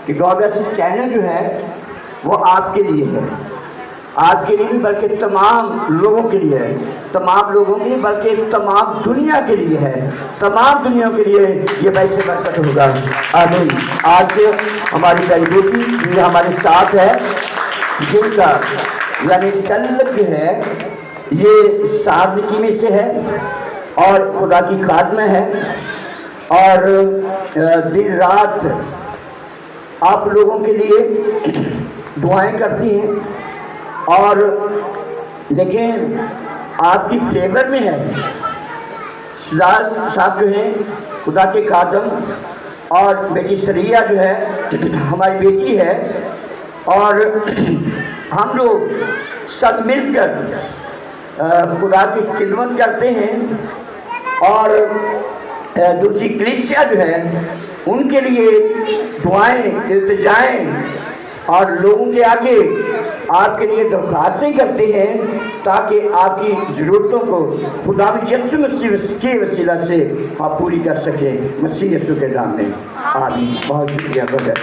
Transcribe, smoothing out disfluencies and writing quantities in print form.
کہ God blesses channel جو ہے وہ آپ کے لیے ہے، آپ کے لیے نہیں بلکہ تمام لوگوں کے لیے ہے، تمام لوگوں کے لیے بلکہ تمام دنیا کے لیے ہے، تمام دنیا کے لیے یہ باعث برکت ہوگا۔ آمین۔ آج ہماری پیاری بیٹی یہ ہمارے ساتھ ہے، جن کا یعنی تعلق جو ہے یہ سادگی میں سے ہے اور خدا کی خادمہ ہے، اور دن رات آپ لوگوں کے لیے دعائیں کرتی ہیں، اور دیکھیں آپ کی فیور میں ہے۔ صاحب جو ہیں خدا کے خادم، اور بیٹی سریہ جو ہے ہماری بیٹی ہے، اور ہم لوگ سب مل کر خدا کی خدمت کرتے ہیں، اور دوسری کلیسیا جو ہے ان کے لیے دعائیں، التجائیں اور لوگوں کے آگے آپ کے لیے درخواستیں کرتے ہیں تاکہ آپ کی ضرورتوں کو خدا یسوع مسیح کے وسیلہ سے آپ پوری کر سکیں، مسیح یسوع کے نام میں آمین۔ بہت شکریہ برادر۔